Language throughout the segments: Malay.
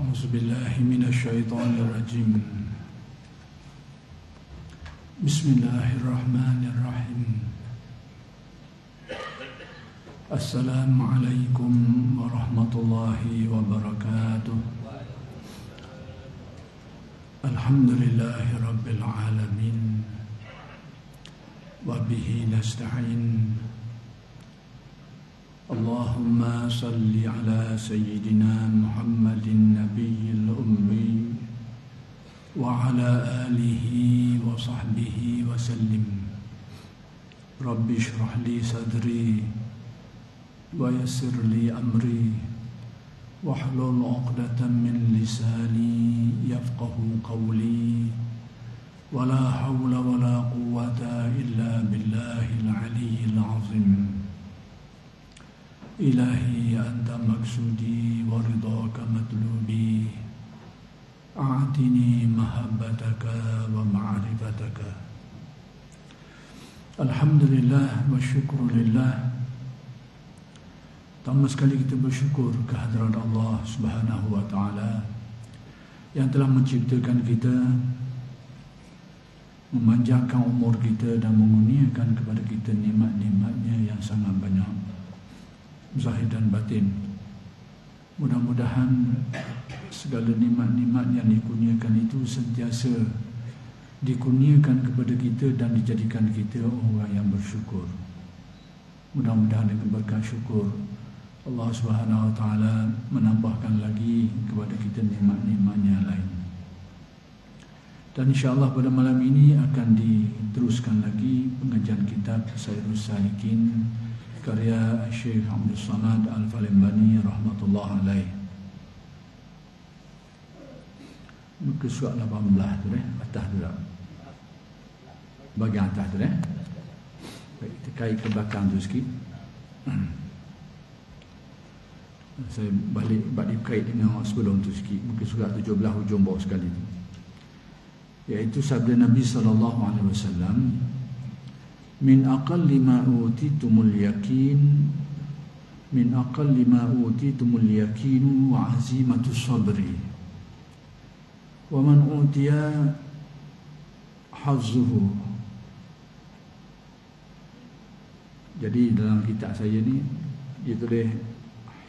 أعوذ بالله من الشيطان الرجيم. بسم الله الرحمن الرحيم. السلام عليكم ورحمة الله وبركاته. الحمد لله رب العالمين وبه نستعين. اللهم صل على سيدنا محمد النبي الأمي وعلى آله وصحبه وسلم. رب اشرح لي صدري ويسر لي أمري واحلل عقدة من لساني يفقه قولي ولا حول ولا قوة إلا بالله العلي العظيم. إلهي أنت مقصودي ورضاك مطلوبي، أعطني محبتك ومعرفتك. Alhamdulillah wa syukurillah. Pertama sekali kita bersyukur kehadiran Allah Subhanahu wa ta'ala yang telah menciptakan kita, memanjangkan umur kita dan mengurniakan kepada kita nikmat-nikmatnya yang sangat banyak, zahir dan batin. Mudah-mudahan segala nikmat-nikmat yang dikurniakan itu sentiasa dikurniakan kepada kita dan dijadikan kita orang yang bersyukur. Mudah-mudahan dengan berkat syukur Allah Subhanahu wa ta'ala menambahkan lagi kepada kita nikmat-nikmatnya lain. Dan insya-Allah pada malam ini akan diteruskan lagi pengajian kitab Sairus Salikin karya Syekh Abdul Samad Al-Falimbani rahmatullah alaih. Muka surat 18 tu atas tu dah. Bahagian atas tu Baik, kita kait ke belakang tu sikit. Saya balik kait dengan sebelum tu sikit. Muka surat 17 hujung bawah sekali tu. Iaitu sabda Nabi sallallahu alaihi wasallam, min aqalli ma utitumul yakin, min aqalli ma utitumul yakinu wa azimatu sabri, wa man utiya hazzuhu. Jadi dalam kitab saya ni dia tulis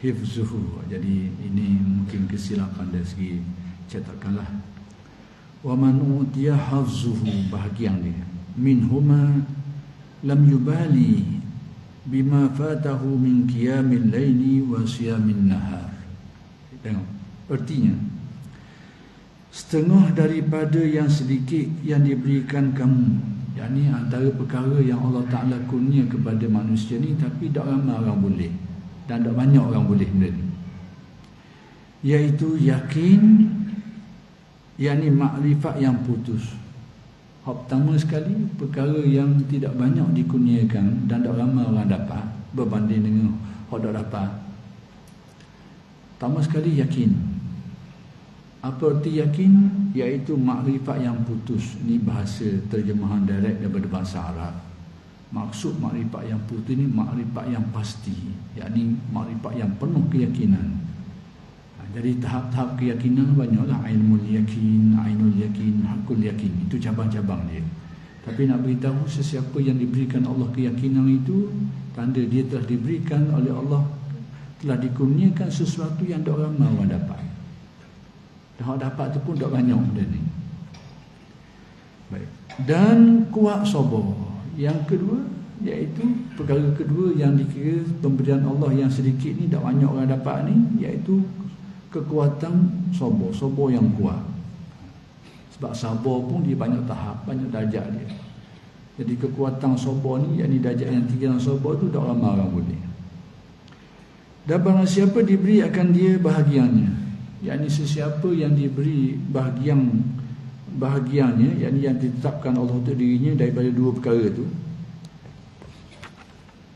hifzuhu, jadi ini mungkin kesilapan dari segi cetakanlah. Wa man utiya hazzuhu, bahagian dia, minhuma lam yubali bima fatahu min qiyamil laili wa siyamin nahar. Tengok artinya, setengah daripada yang sedikit yang diberikan kamu, yakni antara perkara yang Allah Ta'ala kurnia kepada manusia ni, tapi tak ramai orang boleh dan tak banyak orang boleh benda ni, iaitu yakin, yakni makrifat yang putus. Hak pertama sekali, perkara yang tidak banyak dikurniakan dan tak ramai orang dapat berbanding dengan hak tak dapat. Pertama sekali yakin. Apa arti yakin? Iaitu makrifat yang putus. Ini bahasa terjemahan direct daripada bahasa Arab. Maksud makrifat yang putus ini makrifat yang pasti, yakni makrifat yang penuh keyakinan. Jadi tahap-tahap keyakinan banyaklah, ilmul yakin, ainul yakin, hakul yakin. Itu cabang-cabang dia. Tapi nak beritahu, sesiapa yang diberikan Allah keyakinan itu, tanda dia telah diberikan oleh Allah, telah dikurniakan sesuatu yang tak ramai orang dapat. Dan orang dapat tu pun tak banyak benda ni. Baik. Dan kuat sabar. Yang kedua, iaitu perkara kedua yang dikira pemberian Allah yang sedikit ni, tak banyak orang dapat ni, iaitu kekuatan sabar yang kuat. Sebab sabar pun dia banyak tahap, banyak darjat dia. Jadi kekuatan sabar ni, yakni darjat yang tinggi dalam sabar tu, tak ramai orang boleh. Dan barang siapa diberi akan dia bahagiannya, yakni sesiapa yang diberi bahagiannya, yakni yang ditetapkan Allah untuk dirinya daripada dua perkara tu,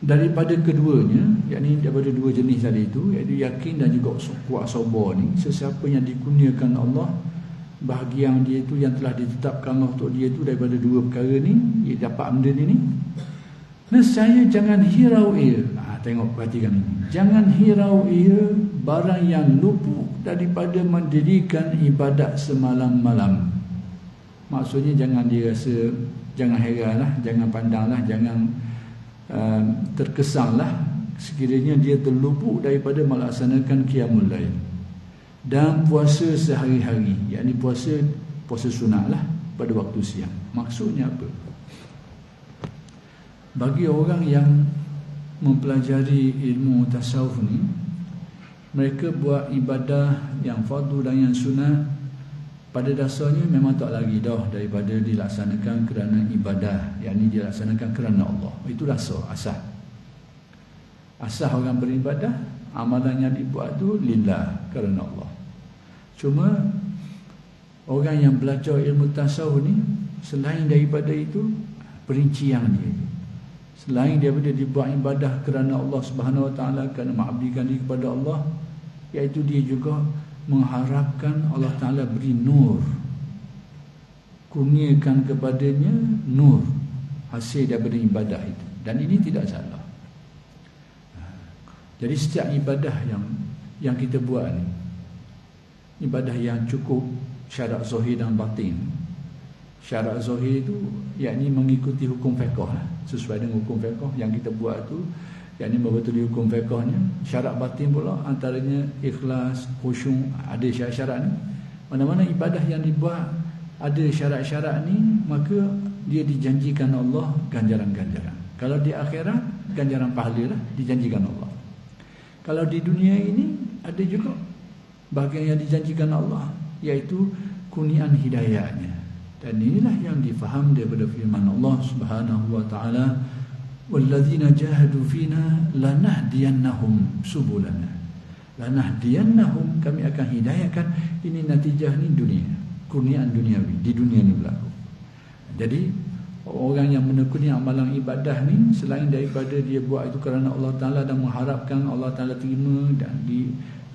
daripada keduanya, yakni daripada dua jenis tadi itu, iaitu yakin dan juga kuat sabar ni, sesiapa yang dikurniakan Allah bahagian dia itu yang telah ditetapkan Allah untuk dia itu daripada dua perkara ni, dia dapat benda ni, nescaya jangan hirau ia. tengok, perhatikan ini. Jangan hirau ia barang yang luput daripada mendirikan ibadat semalam-malam. Maksudnya jangan dirasa, jangan heranlah, jangan pandanglah, jangan terkesanlah sekiranya dia terluput daripada melaksanakan qiyamul lail dan puasa sehari-hari, yakni puasa sunat lah pada waktu siang. Maksudnya apa? Bagi orang yang mempelajari ilmu tasawuf ni, mereka buat ibadah yang fardu dan yang sunat pada dasarnya memang tak lagi dah daripada dilaksanakan kerana ibadah, yakni dilaksanakan kerana Allah. Itu asal. Asal orang beribadah, amalan yang dibuat tu lillah, kerana Allah. Cuma orang yang belajar ilmu tasawuf ni, selain daripada itu, perincian dia, selain daripada dibuat ibadah kerana Allah Subhanahu Wa Taala, kerana mengabdikan diri kepada Allah, iaitu dia juga mengharapkan Allah Ta'ala beri nur, kurniakan kepadanya nur hasil daripada ibadah itu. Dan ini tidak salah. Jadi setiap ibadah yang kita buat ni, ibadah yang cukup syarat zahir dan batin. Syarat zahir itu yakni mengikuti hukum fiqh lah, sesuai dengan hukum fiqh yang kita buat tu, yakni membatuli hukum fiqhnya. Syarat batin pula antaranya ikhlas, khusyuk, ada syarat-syarat ni. Mana-mana ibadah yang dibuat ada syarat-syarat ni, maka dia dijanjikan Allah ganjaran-ganjaran. Kalau di akhirat, ganjaran pahala lah dijanjikan Allah. Kalau di dunia ini, ada juga bahagian yang dijanjikan Allah, iaitu kurniaan hidayahnya. Dan inilah yang difaham daripada firman Allah Subhanahu Wa Taala, walladzina jahadu fina lanahdiyannahum subulana. Lanahdiyannahum, kami akan hidayahkan. Ini natijah ni dunia, kurniaan duniawi, di dunia ni berlaku. Jadi orang yang menekuni amalan ibadah ni, selain daripada dia buat itu kerana Allah Ta'ala dan mengharapkan Allah Ta'ala terima, dan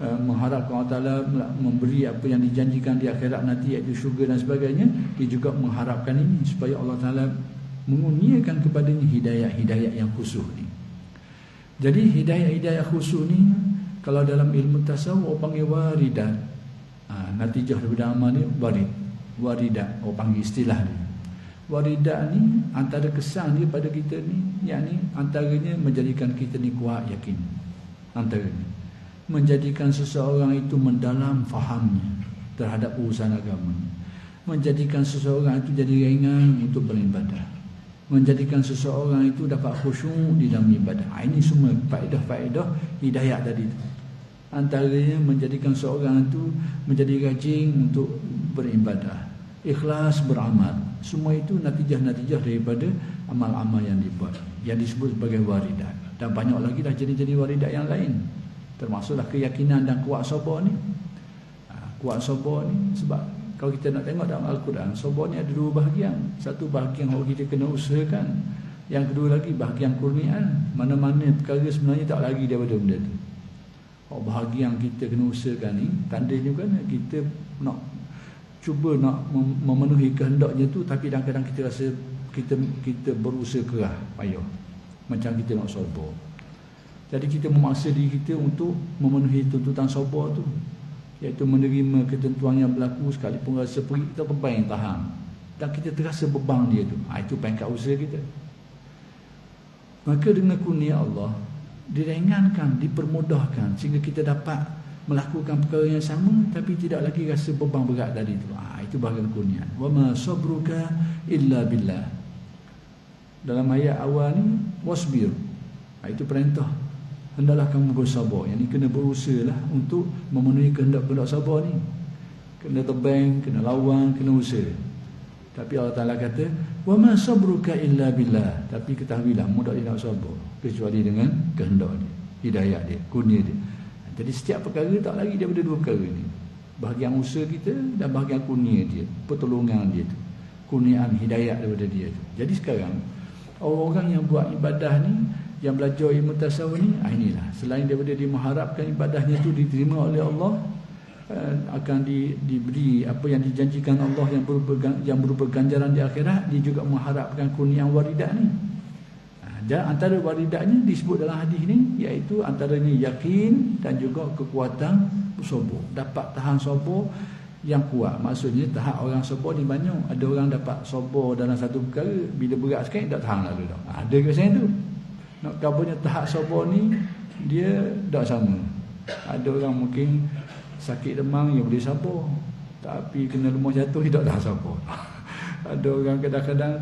mengharapkan Allah Ta'ala memberi apa yang dijanjikan di akhirat nanti, iaitu syurga dan sebagainya, dia juga mengharapkan ini supaya Allah Ta'ala mengurniakan kepadanya hidayah-hidayah yang khusus ni. Jadi hidayah-hidayah khusus ni, kalau dalam ilmu tasawuf orang panggil waridat. Natijah daripada amal ni waridat, orang panggil istilah ni. Waridat ni antara kesan dia pada kita ni, yakni antaranya menjadikan kita ni kuat yakin, antaranya menjadikan seseorang itu mendalam fahamnya terhadap urusan agama, menjadikan seseorang itu jadi ringan untuk beribadah, menjadikan seseorang itu dapat khusyuk di dalam ibadah. Ini semua faedah-faedah hidayah tadi itu. Antaranya menjadikan seorang itu menjadi rajin untuk beribadah, ikhlas beramal. Semua itu natijah-natijah daripada amal-amal yang dibuat, yang disebut sebagai waridat. Dan banyak lagi dah jenis-jenis waridat yang lain, termasuklah keyakinan dan kuat sabar ni. Kuat sabar ni, sebab kalau kita nak tengok dalam Al-Quran, sabar ni ada dua bahagian. Satu bahagian orang kita kena usahakan, yang kedua lagi bahagian kurniaan. Mana-mana perkara sebenarnya tak lagi daripada benda tu. Bahagian kita kena usahakan ni, tandanya kan kita nak cuba nak memenuhi kehendaknya tu, tapi kadang-kadang kita rasa kita berusaha keras payah, macam kita nak sabar. Jadi kita memaksa diri kita untuk memenuhi tuntutan sabar tu, iaitu menerima ketentuan yang berlaku sekalipun rasa perih, kita beban tahan, dan kita terasa beban dia tu. Itu pangkat usaha kita. Maka dengan kurnia Allah, diringankan, dipermudahkan, sehingga kita dapat melakukan perkara yang sama tapi tidak lagi rasa beban berat tadi tu. Itu bahagian kurnia. Wa ma sabruka illa billah. Dalam ayat awal ni, wasbir. Itu perintah. Hendaklah kamu bersabar. Yang ni kena berusaha lah untuk memenuhi kehendak-kehendak sabar ni. Kena tebang, kena lawan, kena usaha. Tapi Allah Ta'ala kata, wa ma sabruka illa billah. Tapi ketahuilah, mudah dia nak sabar kecuali dengan kehendak dia, hidayah dia, kurnia dia. Jadi setiap perkara tak lagi daripada dua perkara ni, bahagian usaha kita dan bahagian kurnia dia, pertolongan dia tu, kurniaan hidayah daripada dia tu. Jadi sekarang orang-orang yang buat ibadah ni, yang belajar ilmu tasawuf ni, inilah, selain daripada dia mengharapkan ibadahnya tu diterima oleh Allah, akan diberi apa yang dijanjikan Allah yang berupa ganjaran di akhirat, dia juga mengharapkan kurniaan waridat ni. Dan antara waridatnya disebut dalam hadis ni, iaitu antaranya yakin dan juga kekuatan sobo. Dapat tahan sobo yang kuat. Maksudnya tahap orang sobo ni banyak. Ada orang dapat sobo dalam satu perkara, bila berat sikit tak tahan lalu dah. Ada ke macam tu. Nak kabarnya tahap sobo ni dia tak sama. Ada orang mungkin sakit demam yang boleh sabar, tapi kena lemah jatuh dia tak tahan sabar. Ada orang kadang-kadang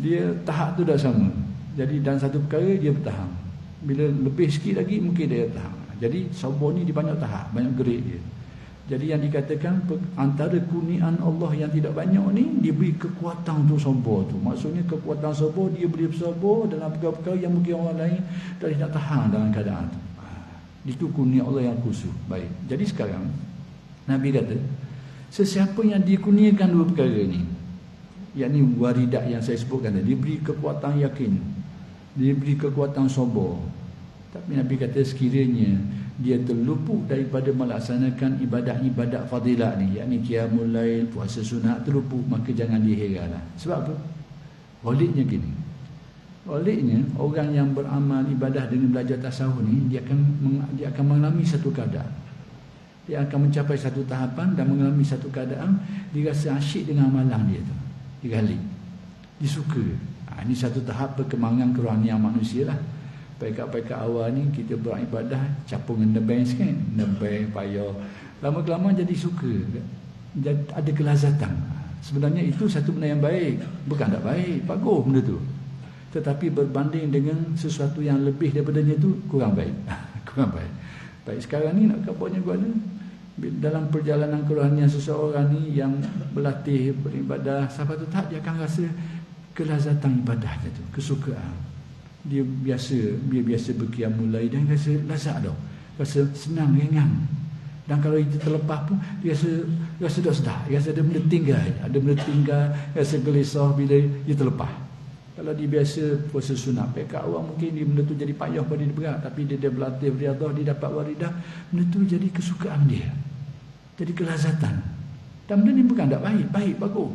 dia tahap tu tak sama. Jadi dalam satu perkara dia bertahan. Bila lebih sikit lagi mungkin dia tahan. Jadi sabar ni dia banyak tahap, banyak grade dia. Jadi yang dikatakan antara kurniaan Allah yang tidak banyak ni, dia beri kekuatan untuk sabar tu. Maksudnya kekuatan sabar, dia boleh bersabar dalam perkara-perkara yang mungkin orang lain tak boleh nak tahan dalam keadaan tu. Itu kurnia Allah yang khusus. Baik. Jadi sekarang Nabi kata, sesiapa yang dikurniakan dua perkara ni, yakni waridat yang saya sebutkan tadi, diberi kekuatan yakin, diberi kekuatan sabar. Tapi Nabi kata sekiranya dia terluput daripada melaksanakan ibadat-ibadat fadilat ni, yakni qiyamul lail, puasa sunat, terluput, maka jangan diheranlah. Sebab apa? Waliknya gini. Waliknya orang yang beramal ibadah dengan belajar tasawuf ni, dia akan mengalami satu keadaan. Dia akan mencapai satu tahapan dan mengalami satu keadaan, dia rasa asyik dengan amalan dia tu. Digali, disuka. Ini satu tahap perkembangan kerohanian manusia lah. Pekat-pekat awal ni kita beribadah capung dengan nebeng sikit, nebeng payah, lama-kelamaan jadi suka, jadi ada kelazatan. Sebenarnya itu satu benda yang baik, bukan tak baik, bagus benda tu. Tetapi berbanding dengan sesuatu yang lebih daripadanya tu kurang baik. Kurang baik. Baik, sekarang ni nak kabarnya guna dalam perjalanan kerohanian seseorang ni yang berlatih beribadah, sampai tu tak dia akan rasa kelazatan ibadahnya tu, kesukaan. Dia biasa berqiyamul lail dan rasa lazat dah, rasa senang, ringan. Dan kalau itu terlepas pun dia rasa tak sedap, rasa ada benda tinggal, rasa gelisah bila dia terlepas. Kalau dia biasa puasa sunat, pekat awal mungkin dia benda tu jadi payah pada dia berat, tapi dia berlatih beriadah, dia dapat waridah, benda tu jadi kesukaan dia, jadi kelazatan. Dan benda ni bukan tak baik, bagus.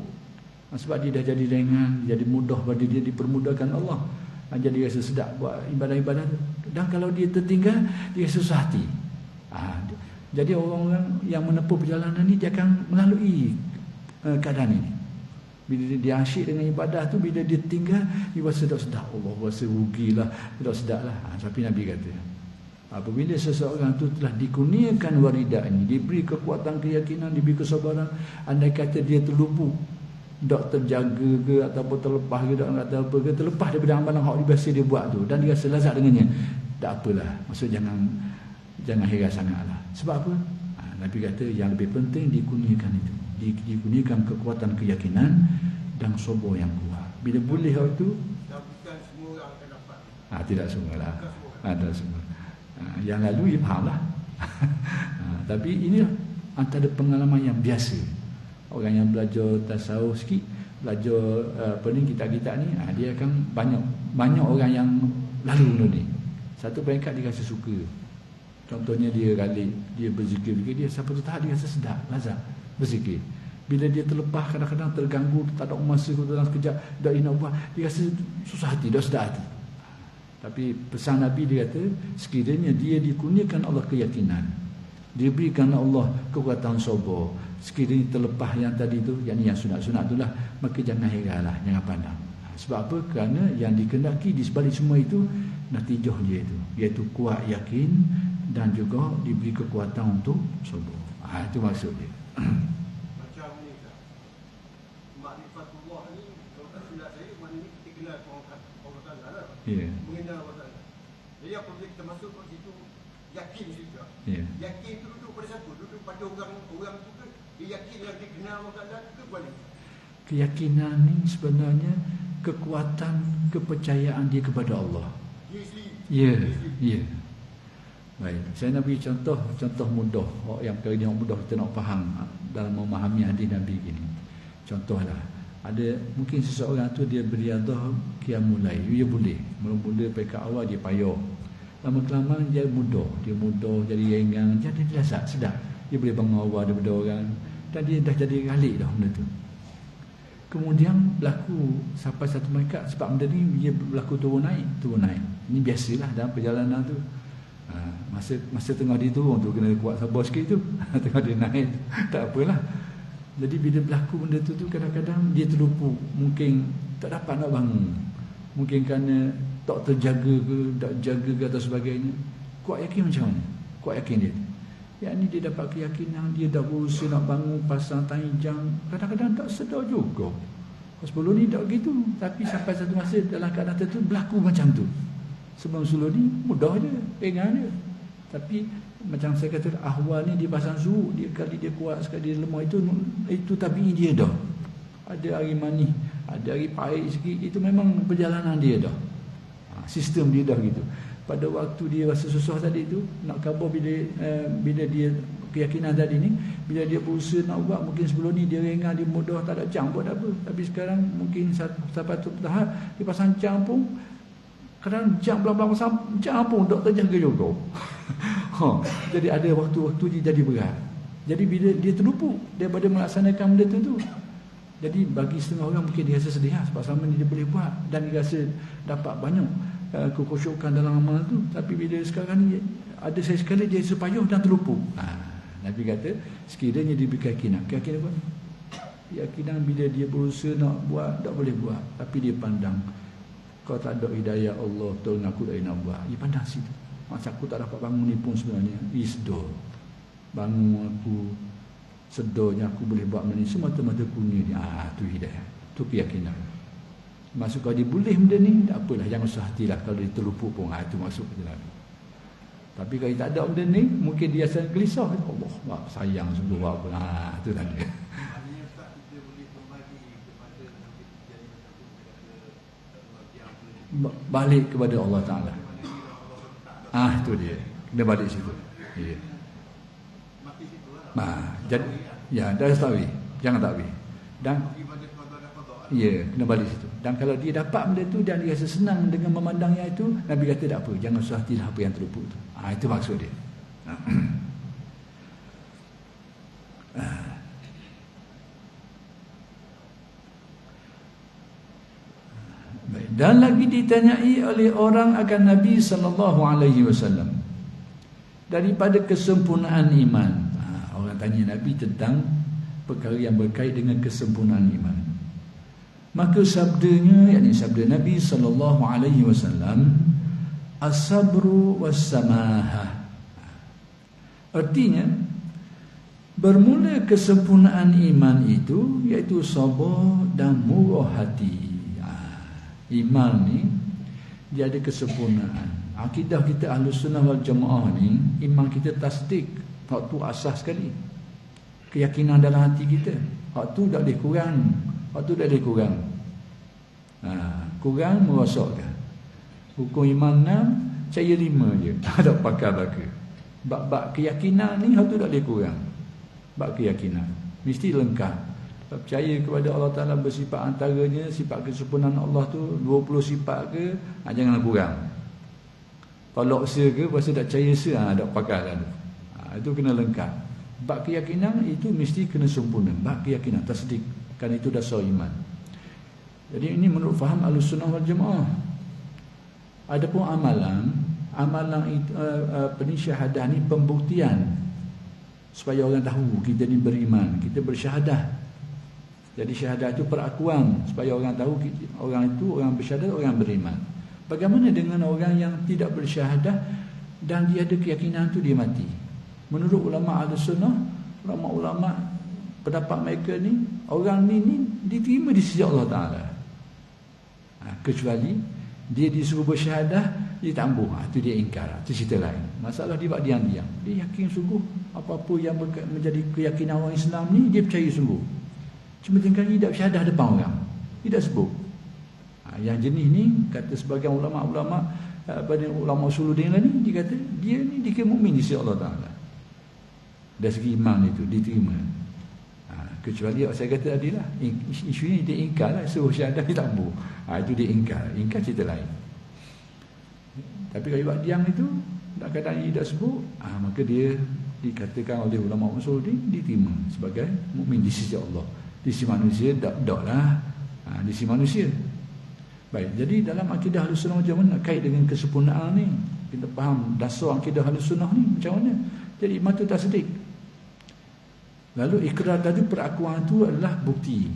Sebab dia dah jadi ringan, jadi mudah pada dia, dipermudahkan Allah. Jadi rasa sedap buat ibadah-ibadah tu. Dan kalau dia tertinggal, dia rasa susah hati. Jadi orang-orang yang menempuh perjalanan ni, dia akan melalui keadaan ini. Bila dia asyik dengan ibadah tu, bila dia tinggal, dia rasa tak sedap. Allah rasa rugilah, tak sedap lah. Tapi Nabi kata, apabila seseorang tu telah dikurniakan waridat ini, diberi kekuatan keyakinan, diberi kesabaran, andai kata dia terluput, tak terjaga ke ataupun terlepas ke, tak kata apa ke, terlepas daripada amalan hak biasa dia buat tu, dan dia rasa lazat dengannya, tak apalah. Maksud jangan heran sangatlah. Sebab apa? Nabi kata yang lebih penting dikurniakan itu, dikurniakan kekuatan keyakinan dan sabar yang kuat. Bila boleh hal itu, bukan semua orang akan dapat. Tidak semualah. Ada semua. Yang lalu ya fahamlah. Tapi ini antara pengalaman yang biasa. Orang yang belajar tasawuf sikit, belajar kitab-kitab ni, dia akan banyak orang yang lalu benda ni. Satu peringkat dia rasa suka. Contohnya dia galik, dia berzikir, dia sampai tu tahap dia rasa sedap, lazat berzikir. Bila dia terlepas, kadang-kadang terganggu, tak ada masa dalam sekejap, tak nak buat, dia rasa susah hati, tak sedap hati. Tapi pesan Nabi dia kata, sekiranya dia dikurniakan Allah keyakinan, diberikan Allah kekuatan sabar, sekiranya terlepas yang tadi tu, yang sunat-sunat tu lah, maka jangan heranlah, jangan pandang. Sebab apa? Kerana yang dikehendaki di sebalik semua itu, natijah dia itu, iaitu kuat yakin dan juga diberi kekuatan untuk sabar. Itu maksud dia. Macam ni kan, makrifatullah ni, kalau tak silap saya, maknanya kita kenal Allah Ta'ala lah. Mengenal Allah Ta'ala. Jadi apabila kita masuk ke situ, yakin juga. Yakin itu duduk pada siapa? Duduk pada orang tu ke? Dia yakin yang dia kenal Allah Ta'ala ke balik? Keyakinan ni sebenarnya kekuatan kepercayaan dia kepada Allah. Ya. Baik, saya nak beri contoh mudah, yang perkara ni mudah kita nak faham dalam memahami hadis Nabi gini. Contohlah, ada mungkin seseorang tu dia beriadah qiyamul lail, dia boleh. Mula-mula pekat awal dia payah. Lama-kelamaan dia mudah jadi ringan, jadi lazat, sedap. Dia boleh bangun awal daripada orang, dan dia dah jadi galik dah benda tu. Kemudian berlaku sampai satu mereka, sebab benda ni dia berlaku turun naik. Ini biasalah dalam perjalanan tu. Masa tengah dia turun tu kena kuat sabar sikit tu. Tengah dia naik tak apalah. Jadi bila berlaku benda tu kadang-kadang dia terlupa, mungkin tak dapat nak bangun. Mungkin kerana tak terjaga ke, tak jaga ke atau sebagainya. Kuat yakin macam mana? Kuat yakin dia. Yang ni dia dapat keyakinan, dia dah berusaha nak bangun, pasang tanjang, kadang-kadang tak sedar juga. Sebelum ni tak gitu, tapi sampai satu masa dalam keadaan tertentu berlaku macam tu. Sebelum ni mudah je, pegang je. Tapi macam saya kata, ahwal ni dia pasang suhu, dia kali dia kuat, sekali dia lemah, itu tabi'i dia dah. Ada hari manis, ada hari pahit sikit, itu memang perjalanan dia dah. Sistem dia dah gitu. Pada waktu dia rasa susah tadi tu, nak khabar bila dia keyakinan tadi ni, bila dia berusaha nak buat, mungkin sebelum ni dia ringan, dia mudah, tak ada cang buat apa. Tapi sekarang mungkin sampai tu tahap dia pasang cang pun, kadang cang belakang pasang cang pun tak terjaga juga. Jadi ada waktu-waktu dia jadi berat. Jadi bila dia terlupa daripada melaksanakan benda tu. Jadi bagi setengah orang mungkin dia rasa sedih sebab selama ni dia boleh buat dan dia rasa dapat banyak kekhusyukan dalam amal tu. Tapi bila sekarang ni ada sekali dia sepayuh dan terlupa. Nabi kata sekiranya dia berkeyakinan. Keyakinan apa? Keyakinan bila dia berusaha nak buat tak boleh buat, tapi dia pandang kau tak ada hidayah Allah, tolong aku tak nak buat. Dia pandang situ. Masa aku tak dapat bangun ni pun sebenarnya sedar. Bangun aku sedarnya aku boleh buat benda ni semata-mata kurnia dia. Tu hidayah. Tu keyakinan. Maksud kalau dia boleh benda ni, tak apalah, jangan usah hatilah kalau dia terlupa pun. Itu maksud kita. Tapi kalau dia tak ada benda ni, mungkin dia akan gelisah. Allah, sayang sungguh apa. Itu tadi. Balik kepada Allah Ta'ala. Itu dia. Kena balik situ. Ya. Jadi, dah tahu. Jangan tahu. Dan kena balik situ. Dan kalau dia dapat benda tu dan dia rasa senang dengan memandangnya itu, Nabi kata tak apa, jangan usah hatilah apa yang terlupa tu. Itu maksud dia. Dan lagi ditanyai oleh orang akan Nabi SAW daripada kesempurnaan iman. Orang tanya Nabi tentang perkara yang berkait dengan kesempurnaan iman. Maka sabdanya, yakni sabda Nabi SAW, as-sabru was-samahah. Artinya bermula kesempurnaan iman itu iaitu sabar dan murah hati. Iman ni dia ada kesempurnaan. Akidah kita Ahlus Sunnah wal Jamaah ni, iman kita tasdik, hak tu asas sekali. Keyakinan dalam hati kita, hak tu tak boleh kurang. Kurang merosakkan. Hukum iman 6, cahaya 5 je. Tak ada pakar-pakar. Bab keyakinan ni hak tu tak boleh kurang. Bab keyakinan mesti lengkap. Percaya kepada Allah Ta'ala bersifat antaranya sifat kesempurnaan Allah tu 20 sifat ke, janganlah kurang. Kalau se ke pasal tak percaya se, tak pakarlah. Itu kena lengkap. Bab keyakinan itu mesti kena sempurna. Bab keyakinan tasdik, kerana itu dasar iman. Jadi ini menurut faham Ahlus-Sunnah wal Jamaah. Adapun amalan itu syahadah ni pembuktian supaya orang tahu kita ni beriman, kita bersyahadah. Jadi syahadah itu perakuan supaya orang tahu orang itu orang bersyahadah, orang beriman. Bagaimana dengan orang yang tidak bersyahadah dan dia ada keyakinan itu dia mati? Menurut ulama Ahlus-Sunnah, ulama-ulama pendapat mereka ni, orang ni diterima di sisi Allah Ta'ala. Kecuali dia disuruh bersyahadah, dia tak ambuh. Itu dia ingkar. Itu cerita lain. Masalah dia buat diam-diam. Dia yakin sungguh apa-apa yang menjadi keyakinan orang Islam ni, dia percaya sungguh. Cuma tingkali tidak syahadah depan orang, tidak sebut. Yang jenis ni kata sebagian ulama-ulama pada ulama usuluddin ni, dia kata dia ni dikira mukmin di sisi Allah Taala. Dari segi iman itu diterima. Kecuali saya kata tadilah isu ni dia ingkar lah, suruh syahadah dia tak mampu. Itu dia ingkar cerita lain. Tapi kalau buat diam itu tak kadang dia tak sebut, maka dia dikatakan oleh ulama usuluddin diterima sebagai mukmin di sisi Allah. Di sisi manusia dok lah. Di sisi manusia. Baik, jadi dalam akidah Ahlussunnah wal Jamaah nak kait dengan kesempurnaan ni, kita faham dasar akidah Ahlussunnah ni macam mana. Jadi iman tu tasdik. Lalu ikrar tadi, perakuan itu adalah bukti.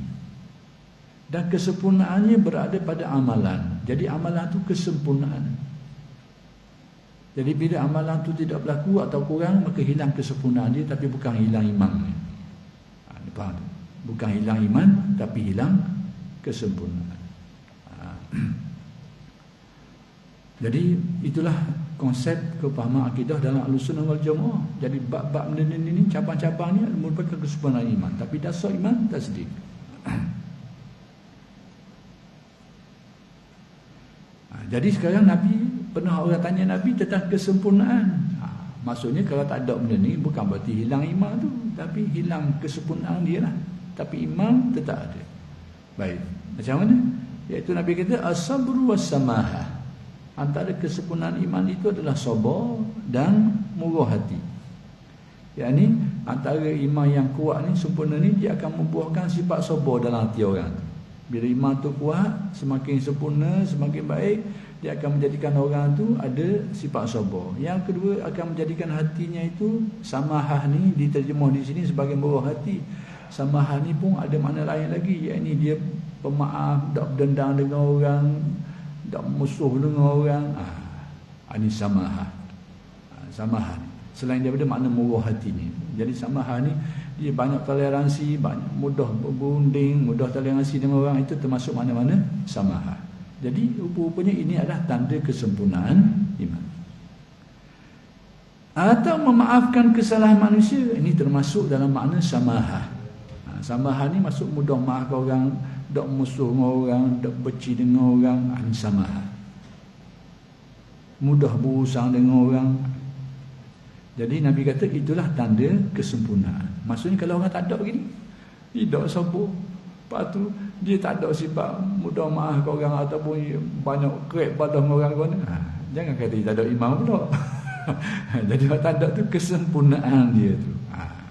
Dan kesempurnaannya berada pada amalan. Jadi amalan itu kesempurnaan. Jadi bila amalan itu tidak berlaku atau kurang, maka hilang kesempurnaan dia, tapi bukan hilang iman. Faham? Bukan hilang iman, tapi hilang kesempurnaan. Jadi itulah konsep kepahaman akidah dalam Ahlussunnah wal Jamaah. Jadi bab-bab ini, cabang-cabangnya merupakan kesempurnaan iman, tapi dasar iman tasdik. Jadi sekarang Nabi, pernah orang tanya Nabi tentang kesempurnaan. Maksudnya kalau tak ada benda ni, bukan berarti hilang iman tu, tapi hilang kesempurnaan dia lah. Tapi iman tetap ada. Baik, macam mana? Iaitu Nabi kata as-sabru was-samahah. Antara kesempurnaan iman itu adalah sabar dan murah hati. Yakni antara iman yang kuat ni, sempurna ni, dia akan membuahkan sifat sabar dalam hati orang tu. Bila iman tu kuat, semakin sempurna, semakin baik, dia akan menjadikan orang tu ada sifat sabar. Yang kedua, akan menjadikan hatinya itu, samahah ni diterjemah di sini sebagai murah hati. Samahah ni pun ada makna lain lagi, yakni dia pemaaf, tak berdendam dengan orang, tak musuh dengan orang. Ini samahah. Samahah ni, selain daripada makna murah hati ni. Jadi samahah ni, dia banyak toleransi, banyak mudah berunding, mudah toleransi dengan orang. Itu termasuk mana-mana samahah. Jadi rupanya ini adalah tanda kesempurnaan iman. Atau memaafkan kesalahan manusia, ini termasuk dalam makna samahah. Samahah ni maksud mudah maafkan orang, tak musuh dengan orang, tak benci dengan orang. Ini samahah. Mudah berurusan dengan orang. Jadi Nabi kata itulah tanda kesempurnaan. Maksudnya kalau orang tak ada begini, tidak sabar, lepas tu dia tak ada sifat mudah maaf ke orang ataupun banyak kerek badah dengan orang kau ni, jangan kata dia tak ada iman pula. Jadi orang tak ada tu kesempurnaan dia tu.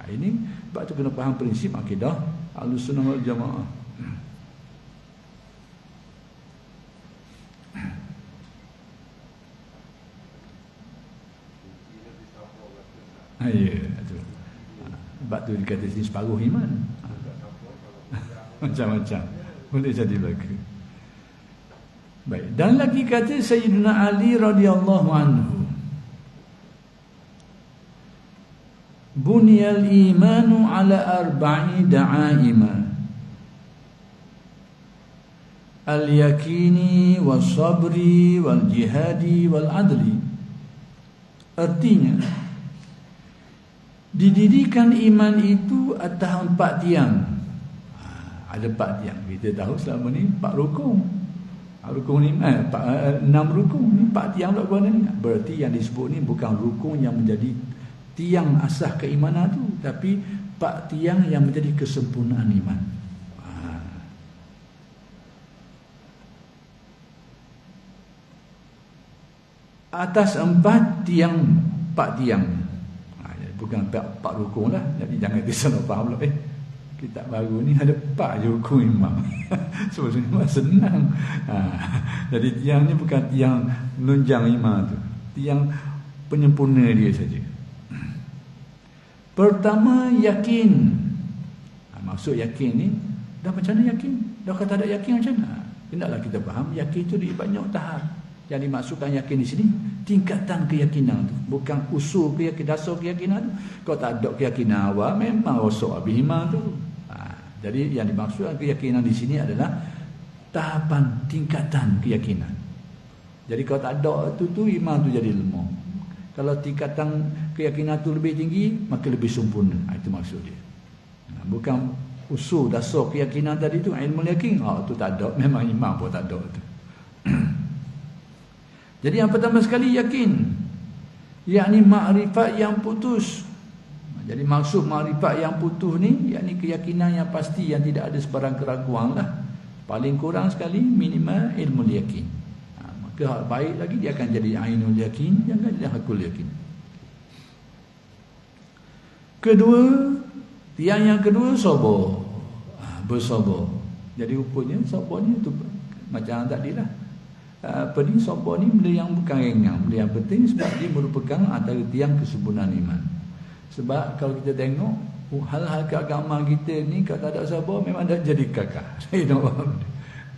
Ini sebab tu kena faham prinsip akidah Ahlussunnah wal Jamaah. Ya, tu. Sebab tu dikata sini separuh iman. Macam-macam boleh jadi berlaku. Baik, dan lagi kata Sayyidina Ali radhiyallahu anhu, bunyal imanu ala arba'i da'aima, al-yakini was-sabri wal-jihadi wal-adli. Artinya didirikan iman itu atas 4 tiang. Ada 4 tiang. Kita tahu selama ni 4 rukun. Rukun ni 6 rukun ni 4 tiang tak guna ni. Berarti yang disebut ni bukan rukun yang menjadi tiang asas keimanan tu, tapi 4 tiang yang menjadi kesempurnaan iman. Atas 4 tiang, 4 tiang. Bukan 4 rukun lah. Jadi jangan disalah faham lah. Kitab baru ni ada 4 je rukun imam. Sebenarnya memang senang. Jadi tiang ni bukan tiang menunjang imam tu, tiang penyempurna dia saja. Pertama, yakin. Maksud yakin ni, dah macam mana yakin? Dah kata ada yakin macam mana? Hendaklah kita faham yakin tu di banyak tahap. Yang dimaksudkan yakin di sini tingkatan keyakinan tu, bukan usul keyakinan, dasar keyakinan tu. Kalau tak ada keyakinan awal, memang rosak habis iman tu. Jadi yang dimaksudkan keyakinan di sini adalah tahapan tingkatan keyakinan. Jadi kalau tak ada tu iman tu jadi lemah. Kalau tingkatan keyakinan tu lebih tinggi, maka lebih sempurna. Itu maksud dia. Bukan usul dasar keyakinan tadi tu ilmu yakin. Tu tak ada, memang iman pun tak ada tu. Jadi yang pertama sekali yakin, yakni makrifat yang putus. Jadi maksud makrifat yang putus ni, yakni keyakinan yang pasti, yang tidak ada sebarang keraguan lah. Paling kurang sekali minimal ilmu yakin. Maka baik lagi dia akan jadi ainul yakin, jangan jadi hakul yakin. Kedua, tiang yang kedua sabar. bersabar. Jadi rupanya sabar ni tu macam tadi lah. Ni sabar ni benda yang bukan ringan, benda yang penting sebab dia merupakan antara tiang kesempurnaan iman. Sebab kalau kita tengok hal-hal keagamaan kita ni, kalau tak ada sabar memang dah jadi kakak. Saya nak faham.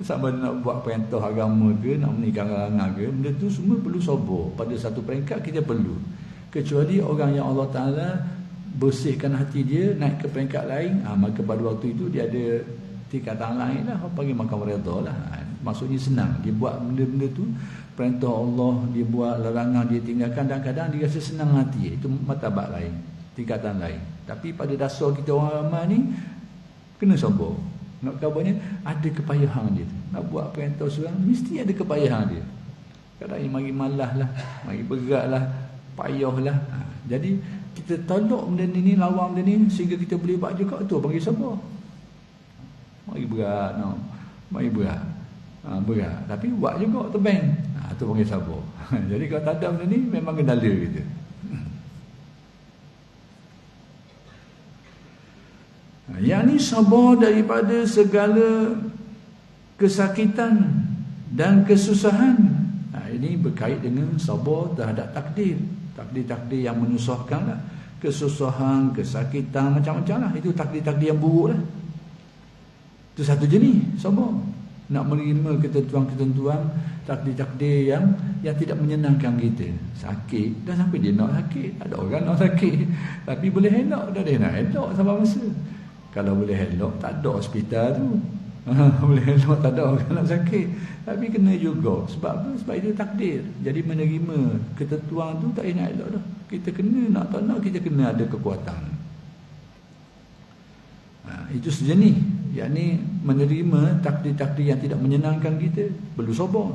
Sama nak buat perintah agama ke, nak menikah larangan ke, benda tu semua perlu sabar. Pada satu peringkat kita perlu. Kecuali orang yang Allah Ta'ala bersihkan hati dia, naik ke peringkat lain, maka pada waktu itu dia ada tingkatan lain lah, panggil makam redha lah. Maksudnya senang, dia buat benda-benda tu, perintah Allah dia buat, larangan dia tinggalkan, dan kadang dia rasa senang hati. Itu martabat lain, tingkatan lain. Tapi pada dasar kita orang ramai ni kena sabar. Nak kabarnya ada kepayahan dia tu. Nak buat perintah seorang mesti ada kepayahan dia. Kadang dia mari malas lah, mari berat lah, payah lah. Jadi kita tolak benda ni, lawan benda ni sehingga kita boleh buat juga tu, panggil sabar. Mari berat, no. Mari berat. Berat. Tapi buat juga tebang. Tu panggil sabar. Jadi kalau tak ada benda ni memang kendala kita. Yang ni sabar daripada segala kesakitan dan kesusahan. Ini berkait dengan sabar terhadap takdir. Takdir-takdir yang menyusahkan lah. Kesusahan, kesakitan, macam-macam lah. Itu takdir-takdir yang buruk lah. Itu satu jenis sabar. Nak menerima ketentuan-ketentuan, takdir-takdir yang tidak menyenangkan kita. Sakit, dah sampai dia nak sakit. Ada orang nak sakit, tapi boleh elok, dah dia nak elok sampai masa. Kalau boleh elok, tak ada hospital tu. Boleh elok, tak ada orang nak sakit. Tapi kena juga. Sebab apa? Sebab itu takdir. Jadi menerima ketentuan tu tak nak elok dah. Kita kena, nak tak nak, kita kena ada kekuatan. Itu sejenis. Yang ni menerima takdir-takdir yang tidak menyenangkan kita. Perlu sabar.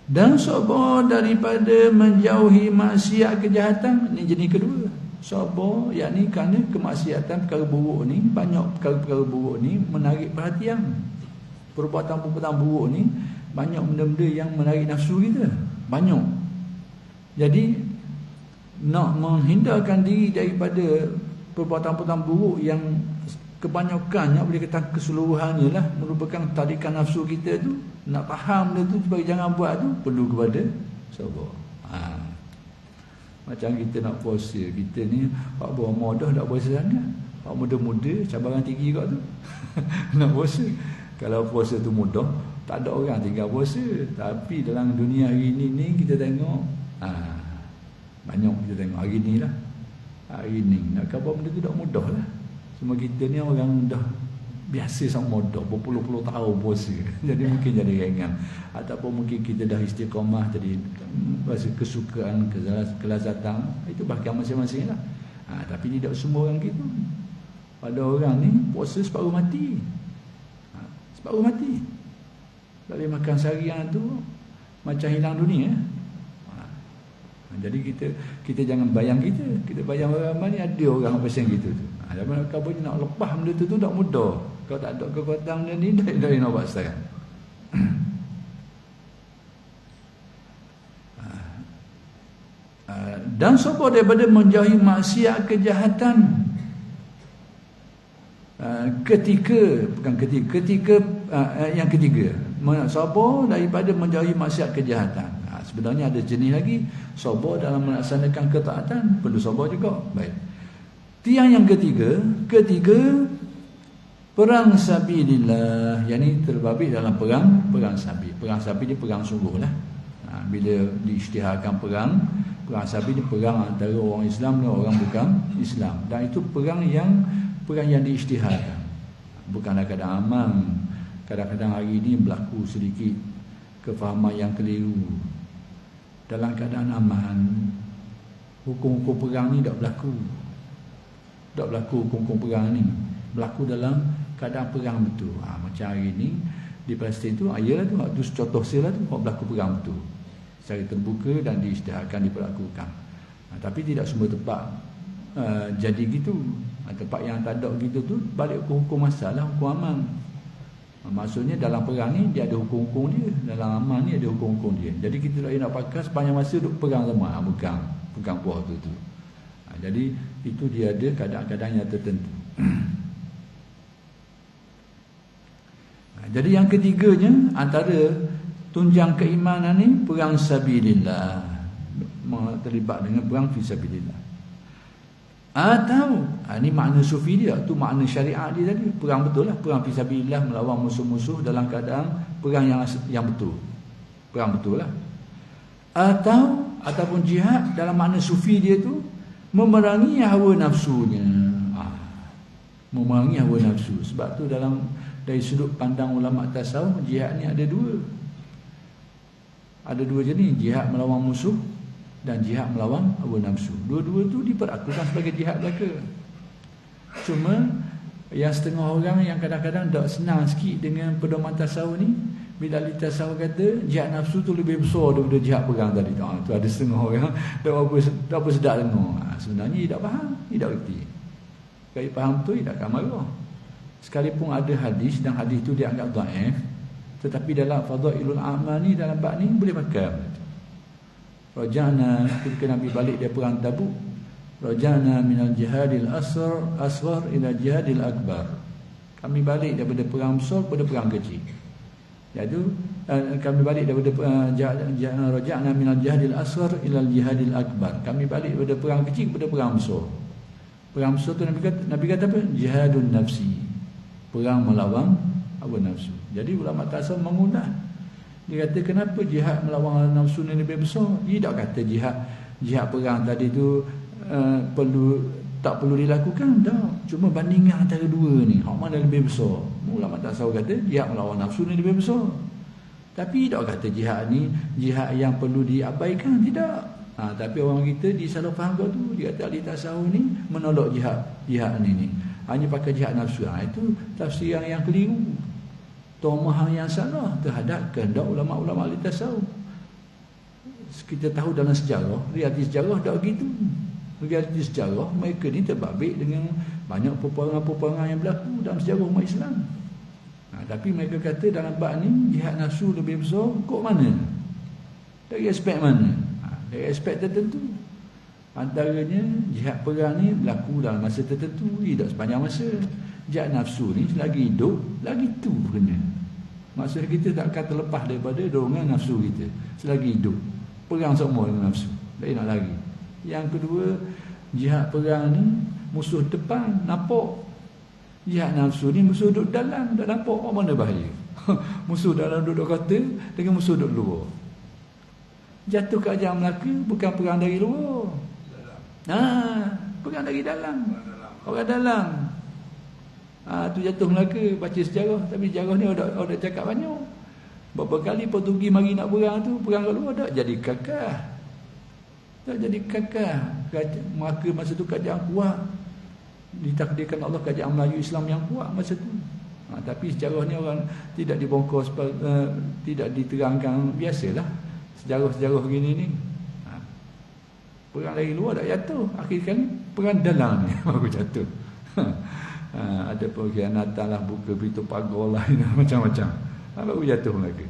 Dan sabar daripada menjauhi maksiat kejahatan. Ini jenis kedua. Sabar, yakni kerana kemaksiatan, perkara buruk ni, banyak perkara-perkara buruk ni menarik perhatian. Perbuatan-perbuatan buruk ni banyak benda-benda yang menarik nafsu kita. Banyak. Jadi nak menghindarkan diri daripada perbuatan-perbuatan buruk yang kebanyakannya, boleh kata keseluruhannya lah, merupakan tarikan nafsu kita tu, nak faham benda tu supaya jangan buat tu, perlu kepada sabar. Macam kita nak puasa, kita ni pak bawah modah tak puasa sangat. Pak muda-muda cabaran tinggi kat tu. Nak puasa. Kalau puasa tu mudah, tak ada orang tinggal puasa. Tapi dalam dunia hari ni kita tengok, banyak kita tengok hari ni lah. Hari ni nak khabar benda tu tak mudah lah. Semua kita ni orang dah biasa sama mudah, berpuluh-puluh tahun puasa. Jadi mungkin jadi ringan. Ataupun mungkin kita dah istiqamah, jadi rasa kesukaan, kelazatan. Itu bahagian masing-masing lah. Tapi tidak semua orang gitu. Pada orang ni puasa separuh mati. Separuh mati. Dari makan seharian tu macam hilang dunia. Jadi kita jangan bayang kita. Kita bayang orang ramai ni ada orang pasang gitu tu. Kalau kabarnya nak lepas benda tu tak mudah. Kalau tak ada kekuatan benda ni, dari nak buat sekarang. Dan sabar daripada menjauhi maksiat kejahatan. Yang ketiga, sabar daripada menjauhi maksiat kejahatan. Sebenarnya ada jenis lagi. Sabar dalam melaksanakan ketaatan, perlu sabar juga. Baik. Tiang yang ketiga, perang sabilillah. Yang ini terbabit dalam perang sabi. Perang sabi ni perang sungguh lah. Bila diisytiharkan perang sabi ni perang antara orang Islam dan orang bukan Islam. Dan itu perang yang diisytiharkan. Bukanlah kadang aman. Kadang-kadang hari ini berlaku sedikit kefahaman yang keliru. Dalam keadaan aman, hukum-hukum perang ni tak berlaku. Tak berlaku hukum-hukum perang ni. Berlaku dalam keadaan perang betul. Macam hari ni di Palestin tu, ayalah tu contoh selah tu berlaku perang betul. Secara terbuka dan diisytiharkan, diperlakukan. Tapi tidak semua tempat jadi gitu. Tempat yang tak ada gitu tu balik ke hukum masalah, hukum aman. Maksudnya dalam perang ni dia ada hukum-hukum dia, dalam aman ni ada hukum-hukum dia. Jadi kita tak nak pakai sepanjang masa duk perang sama, pegang kuah tu. Jadi itu dia ada kadang-kadang yang tertentu. Jadi yang ketiganya antara tunjang keimanan ni perang sabilillah, terlibat dengan perang fisabilillah. Atau ini makna sufi dia, tu makna syariat dia tadi. Perang betul lah, perang fisabilillah, melawan musuh-musuh dalam keadaan perang yang betul. Perang betul lah. Ataupun jihad dalam makna sufi dia tu memerangi hawa nafsunya. Memerangi hawa nafsu. Sebab tu dari sudut pandang ulama tasawuf, jihad ni ada dua. Ada dua jenis, jihad melawan musuh dan jihad melawan hawa nafsu. Dua-dua tu diperlakukan sebagai jihad belaka. Cuma yang setengah orang yang kadang-kadang tak senang sikit dengan pedoman tasawuf ni, bila ahli tasawuf kata jihad nafsu tu lebih besar daripada jihad perang tadi. Tu ada setengah orang tak apa sedap dengar. Sebenarnya dia tak faham, dia tak reti. Kalau faham tu dia tak akan marah. Sekalipun ada hadis dan hadis tu dianggap dhaif, tetapi dalam fadailul amal ni, dalam bab ni boleh pakai. Rajana ketika Nabi balik dari perang Tabuk, rajana minal jihadil asghar ila jihadil akbar. Kami balik daripada perang besar kepada perang kecil. Iaitu kami balik daripada rajana minal jihadil asghar ila jihadil akbar. Kami balik daripada perang kecil kepada perang besar. Perang besar tu Nabi kata apa? Jihadun nafsi. Perang melawan hawa nafsu. Jadi ulama tasawuf mengulas. Dia kata kenapa jihad melawan hawa nafsu ni lebih besar? Dia tak kata jihad perang tadi tu tak perlu dilakukan, tak. Cuma bandingan antara dua ni, hak mana lebih besar? Ulama tasawuf kata jihad melawan nafsu ni lebih besar. Tapi tak kata jihad ni jihad yang perlu diabaikan, tidak. Tapi orang kita disalah faham tu. Dia kata ahli tasawuf ni menolak jihad ni. Hanya pakai jihad nafsu. Itu tafsiran yang keliru. Tomahan yang salah terhadap kehendak ulama-ulama ahli tasawuf. Kita tahu dalam sejarah, realiti sejarah tak begitu. Realiti sejarah mereka ni terbabit dengan banyak peperangan-peperangan yang berlaku dalam sejarah umat Islam. Tapi mereka kata dalam bab ni jihad nafsu lebih besar. Kok mana? Dari aspek mana? Dari aspek tertentu. Antaranya jihad perang ni berlaku dalam masa tertentu, tidak sepanjang masa. Jihad nafsu ni selagi hidup, lagi tu kena. Maksud kita tak akan terlepas daripada dorongan nafsu kita selagi hidup. Perang semua dengan nafsu, tak nak lagi. Yang kedua, jihad perang ni musuh depan nampak. Jihad nafsu ni musuh duduk dalam, tak nampak. Mana bahaya? Musuh dalam duduk kota dengan musuh duduk luar. Jatuh ke Ajar Melaka bukan perang dari luar. Perang dari dalam. Orang dalam. Tu jatuh Melaka, baca sejarah. Tapi sejarah ni ada cakap banyak. Berapa kali Portugis mari nak perang tu, perang kat luar tak jadi kakah. Tak jadi kakah. Maka masa tu kerajaan kuat. Ditakdirkan Allah kerajaan Melayu Islam yang kuat masa tu. Tapi sejarah ni orang tidak dibongkar, tidak diterangkan. Biasalah sejarah-sejarah begini ni. Perang dari luar tak jatuh. Akhir kali perang dalam ni baru jatuh. Ada pengkhianatan lah, buka pintu pagar lah, macam-macam. Baru jatuh lagi.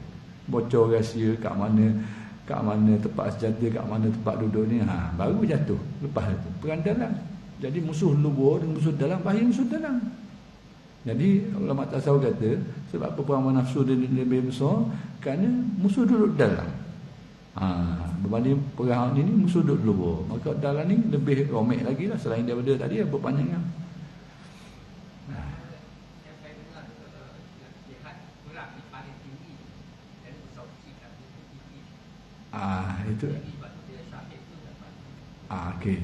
Bocor rahsia kat mana tempat senjata, kat mana tempat duduk ni, baru jatuh. Lepas itu perang dalam. Jadi musuh luar dan musuh dalam, bahaya musuh dalam. Jadi ulama tasawuf kata sebab peperangan nafsu dia lebih besar kerana musuh duduk dalam. Berbanding perang ini musuh duduk luar, maka dalam ni lebih romek lagi lah. Selain daripada tadi berpanjangan. Itu. Okey.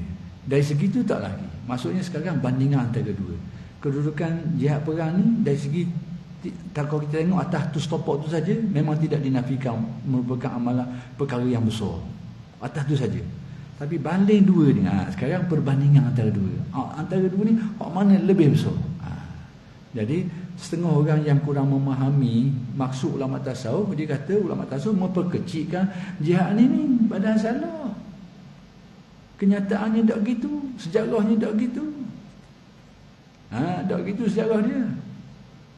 Dari segi itu tak lagi. Maksudnya sekarang bandingan antara dua. Kedudukan jihad perang ni dari segi, kalau kita tengok atas tu stopok tu saja, memang tidak dinafikan merupakan amalan perkara yang besar. Atas tu saja. Tapi banding dua ni, sekarang perbandingan antara dua. Antara dua ni, mana lebih besar? Jadi setengah orang yang kurang memahami maksud ulama tasawuf, dia kata ulama tasawuf memperkecilkan jihad ni padahal salah. Kenyataannya tak gitu, sejarahnya tak gitu. Tak gitu sejarah dia.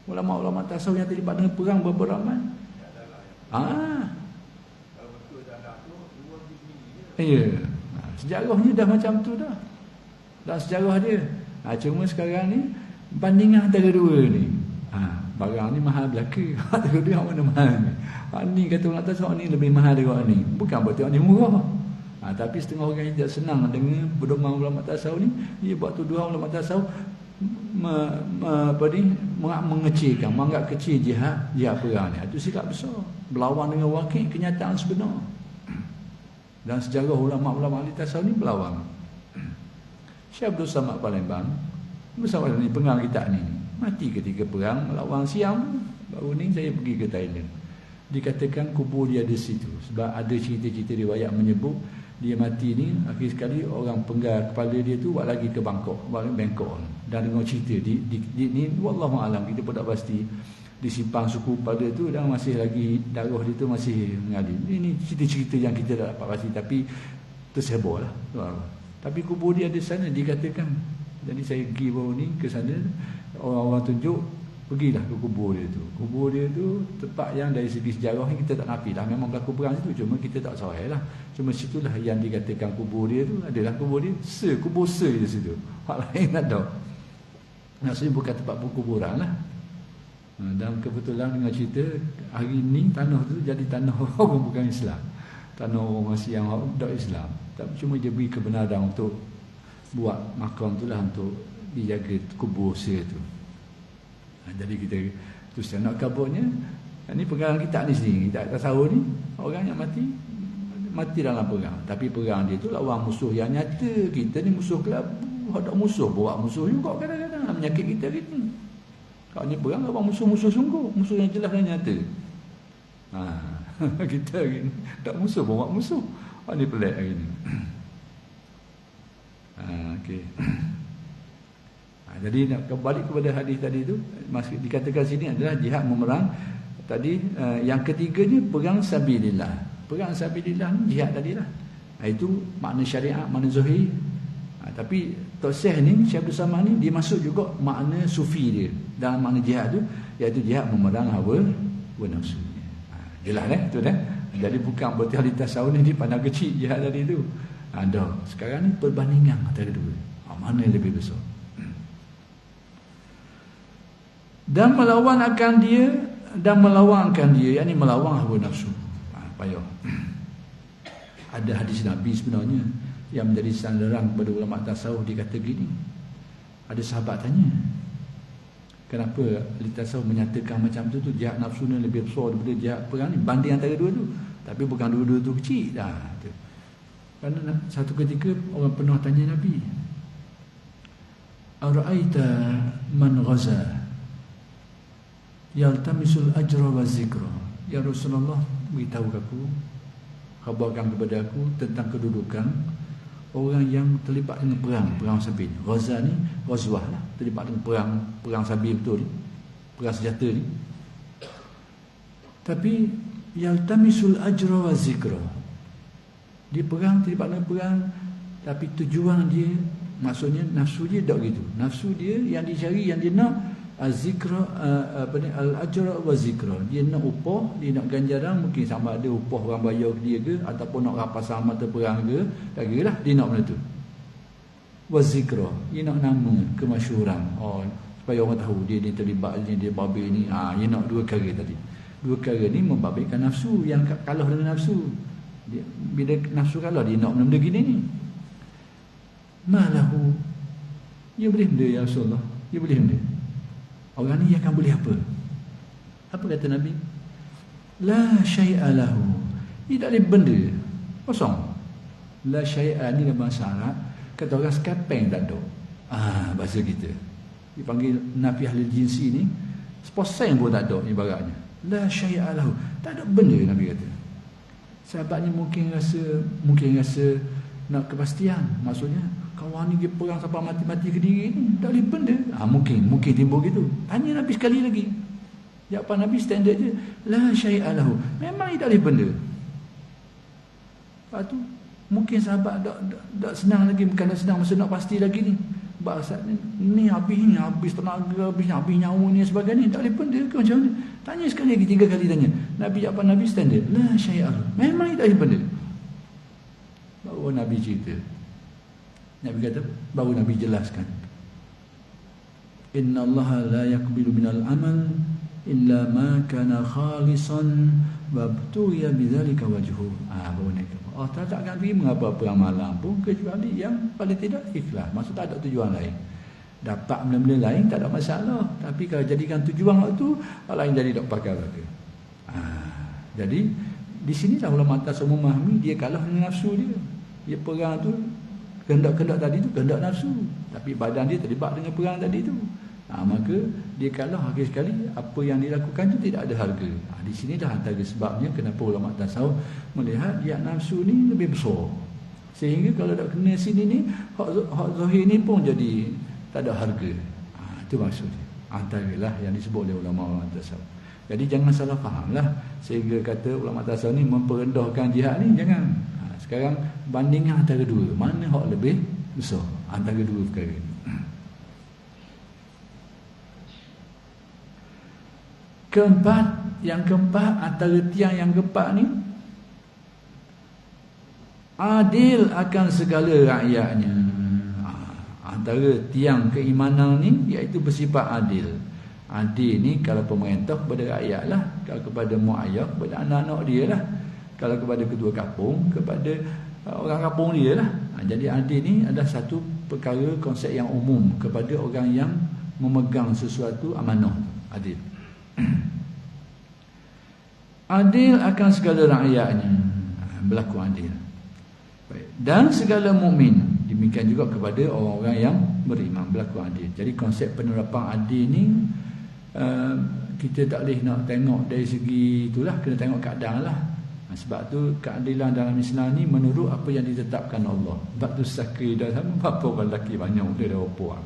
Ulama-ulama tasawuf yang terlibat dengan perang berapa ramai? Ya. Sejarahnya dah macam tu dah. Dah sejarah dia. Cuma sekarang ni bandingan antara dua ni. barang ni mahal belaka. Tengok dia mana mahal ni. Ni kata orang tasawuf ni lebih mahal daripada ni. Bukan berarti ni murah. Tapi setengah orang yang tidak senang dengan pedoman ulama tasawuf ni, dia buat tuduhan ulama tasawuf mengecilkan, menganggap kecil jihad perang ni. Itu sikap besar, berlawan dengan wakil kenyataan sebenar. Dan sejarah ulama-ulama ahli tasawuf ni berlawan. Syekh Abdul Samad Palembang bersama ni pengarang kitab ni mati ketika perang melawan Siam. Baru ni saya pergi ke Thailand, dikatakan kubur dia ada situ, sebab ada cerita-cerita riwayat menyebut dia mati ni akhir sekali orang penggal kepala dia tu buat lagi ke Bangkok, dan dengar cerita di ni wallahu alam, kita pun tak pasti, disimpang suku pada tu dan masih lagi darah dia tu masih mengalir. Ini cerita-cerita yang kita tak dapat pasti, tapi tersebar lah. Tapi kubur dia ada sana dikatakan. Jadi saya pergi baru ni ke sana, orang-orang tunjuk, pergilah ke kubur dia tu. Kubur dia tu tempat yang dari segi sejarah ni kita tak nafi lah, memang berlaku perang situ, cuma kita tak sahih lah. Cuma situlah yang dikatakan kubur dia tu adalah kubur dia, kubur di situ. Hak lain tak ada. Maksudnya bukan tempat perkuburan lah. Dan kebetulan dengan cerita hari ni tanah tu jadi tanah orang bukan Islam, tanah orang masih yang tak Islam, tapi cuma dia beri kebenaran untuk buat makam tu lah, untuk dijaga kubur tu. Jadi kita terus nak kaburnya. Ini pengarang kitab ni sendiri, kitab tasawuf ni, orang yang mati dalam perang, tapi perang dia tu lawan musuh yang nyata. Kita ni musuh kelabu, ada musuh bawa musuh juga kadang-kadang menyakit kita gitu. Kalau ni perang lawan musuh-musuh sungguh, musuh yang jelas dan nyata. Kita ni tak musuh bawa musuh. Ni pelik hari ni. Okey. Jadi nak kembali kepada hadis tadi tu, masih dikatakan sini adalah jihad memerang. Tadi yang ketiganya perang sabilillah. Perang sabilillah ni jihad tadilah. Itu makna syariat, makna zahir. Tapi Tok Syekh ni, Syekh Abdul Samad ni, dia masuk juga makna sufi dia dalam makna jihad tu, iaitu jihad memerang hawa nafsu. Jelas tu dah. Jadi bukan berarti ahli tasawuf ni pandang kecil jihad tadi tu. Ada. Sekarang ni perbandingan antara dua. Mana yang lebih besar? Dan melawankan dia, yakni melawan hawa nafsu. Payah. Ada hadis Nabi sebenarnya yang menjadi sandaran kepada ulama tasawuf. Dia kata gini, ada sahabat tanya, kenapa ahli tasawuf menyatakan macam tu jihad nafsu ni lebih besar daripada jihad perang ni, banding antara dua tu. Tapi bukan dua-dua tu kecil dah. Kerana satu ketika orang pernah tanya Nabi, ara'aita man ghaza yaltamisul ajra wa zikra. Ya Rasulullah, beritahu aku, khabarkan kepada aku tentang kedudukan orang yang terlibat dengan perang sabil. Ghaza ni ghazwah lah, terlibat dengan perang sabil betul ni, perang senjata ni. Tapi yaltamisul ajra wa zikra, dia perang, terlibat dengan perang, tapi tujuan dia, maksudnya nafsu dia tak gitu. Nafsu dia yang dicari, yang dia nak al-zikra, al-ajra wa zikra. Dia nak upah, dia nak ganjaran, mungkin sama ada upah orang bayar dia ke, ataupun nak rapasan mata perang ke, tak kira lah, dia nak benda tu. Wa zikra, dia nak nama, kemasyhuran. Supaya orang tahu dia terlibat ni, dia babir ni. Dia nak dua perkara tadi. Dua perkara ni membabitkan nafsu, yang kalah dengan nafsu. Bila nafsu kalah, dia nak benda-benda gini ni. Malahu, dia boleh benda ya Rasulullah, dia boleh benda. Orang ni akan boleh apa? Apa kata Nabi? La syai'a lahu, dia tak boleh benda, kosong. La syai'a ni dalam bahasa Arab, kata orang sekapeng tak ada. Bahasa kita dipanggil nafi ahli jinsi ni, 1% pun tak ada ibaratnya. La syai'a lahu, tak ada benda. Nabi kata. Sahabat ni mungkin rasa nak kepastian, maksudnya kawan ni dia perang sampai mati-mati ke diri ni, tak boleh benda. Mungkin timbul gitu. Tanya Nabi sekali lagi. Jawapan Nabi standard je, la syai'a lahu, memang dia tak boleh benda. Lepas tu mungkin sahabat tak senang lagi, bukan tak senang, masa nak pasti lagi ni. Bahasa ni habis tenaga, habis nyawa ni sebagainya, tak boleh benda ke macam mana? Tanya sekali lagi, 3 kali tanya. Nabi jawapan Nabi standard, la syai'a lahu, memang dia tak boleh benda. Baru Nabi cerita, Nabi kata, baru Nabi jelaskan, inna Allah la yaqbilu minal amal illa ma kana khalisan wabtuya bidzalika wajhu. Allah tak akan terima apa-apa amalan pun kecuali yang paling tidak ikhlas. Maksud tak ada tujuan lain. Dapat benda-benda lain tak ada masalah, tapi kalau jadikan tujuan waktu orang lain jadi tak pakai lagi. Jadi di sini lah ulama tasawuf memahami dia kalah dengan nafsu dia. Dia perang tu kehendak-kehendak tadi tu kehendak nafsu, tapi badan dia terlibat dengan perang tadi tu. Maka dia kalah akhir sekali apa yang dilakukan tu tidak ada harga. Di sini dah antara sebabnya kenapa ulama tasawuf melihat dia nafsu ni lebih besar. Sehingga kalau tak kena sini ni hak zahir ni pun jadi tak ada harga. Itu maksudnya. Antaralah yang disebut oleh ulama tasawuf. Jadi jangan salah fahamlah sehingga kata ulama tasawuf ni memperendahkan jihad ni, jangan. Sekarang bandingkan antara dua, mana hak lebih besar antara dua perkara ni. Yang keempat antara tiang yang keempat ni, adil akan segala rakyatnya. Antara tiang keimanan ni iaitu bersifat adil. Adil ni kalau pemerintah kepada rakyat lah, kalau kepada mak ayah kepada anak-anak dia lah, kalau kepada ketua kampung kepada orang kampung dia lah. Jadi adil ni adalah satu perkara konsep yang umum kepada orang yang memegang sesuatu amanah. Adil. Adil akan segala rakyatnya, berlaku adil. Baik. Dan segala mukmin, demikian juga kepada orang-orang yang beriman, berlaku adil. Jadi konsep penerapan adil ni kita tak boleh nak tengok dari segi itulah, kena tengok keadaan lah. Sebab tu keadilan dalam Islam ni menurut apa yang ditetapkan Allah. Sebab tu sakri dah sama apa orang lelaki banyak dia dah opo.